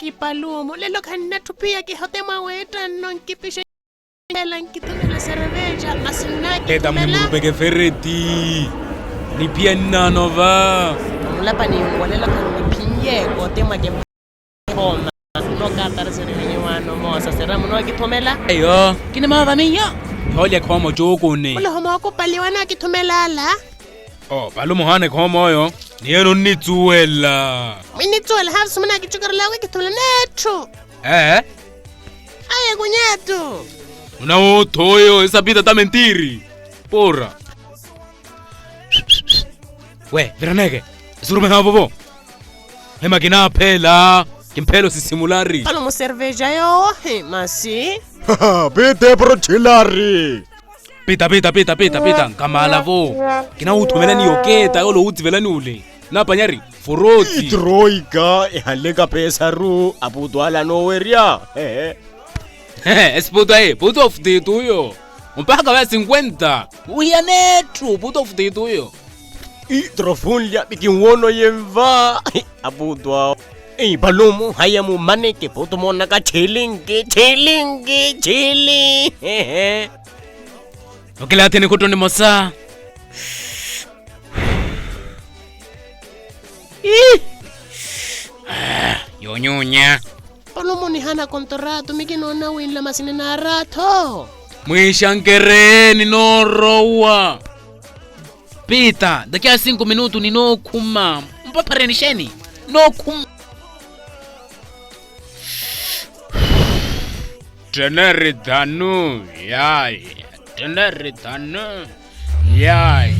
kipalumo lelo kanina tupia ki hotema weta non kipishe la nkitumela cerveja asinaki eta mumurupeke ferreti ni pia nanova mulapa ni ngolela kanina pinye hotema ke homa no katar serene wano mosa seramu no kitumela ayo kine mava miya holia khomo joko ne mulo homa ko paliwana kitumela la oh palumo hane khomo yo nieno nitsuela minitsuela have sumana kichukara we kitumela netro aye kunyato una toyo esa vida ta mentiri porra we Veroneke surume hapo hema kina phela kimpelo sisimulari palo mo cerveja yo masi Pite pro chilari pita kamala vo kina uthomela ni yoketa yolo udzivelani ule napanyari foroti Troika ihaleka pesa ru abudwala noweria esputo puto of the tuyo mpaka wa 50 uya netro puto of the tuyo Trofunlia bikinwono yemva abudwa Palumo hayamu maneke poto mona ka chilingi okela tene kutone mosa yonyunya Palumo ni hana kontrato mikinona wila masine na rato mwishankereni no rowa pita dakia 5 minuto ni no kuma mpaparenisheni no kuma tenere danu ya tenere danu ya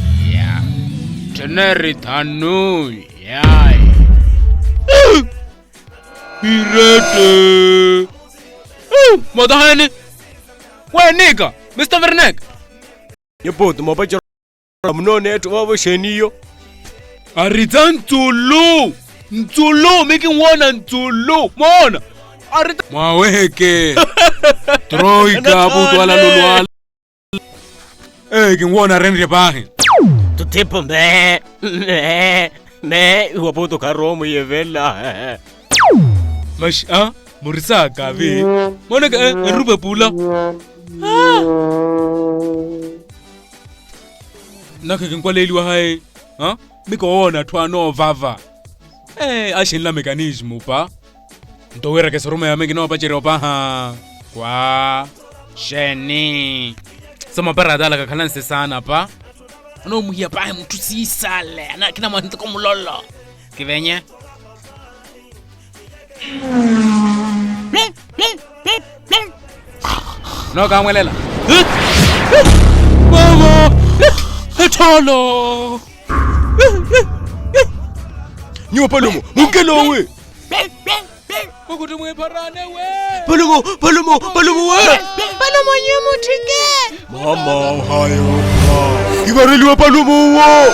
tenere danu ya irete modahane we nigga Mr. Veroneke Yepoto mabacha mnone etu wabo sheniyo Arizantulu Nzulu making one Nzulu mona Arita Maweke Troika butwala lulwala ngwona rendre bahe Tutepo me wapoto karomo yevela Mash Murisa kavi mona ruba pula Naka kinkwaleli wa hai mikoona twano vava ashinla mechanism pa ntowera ke soroma ya mengi no pa jere pa kwa sheni sama paradala ka khalanse sana pa no muhia pa mtu sisale ana kina mwanto ko mulolo kivenye no kamwelela mama etolo Nyo Palumo mungelo we Ukuti mweparane we Palumo we Palumo nyumu tike Mama hayo Ibareliwa Palumo wo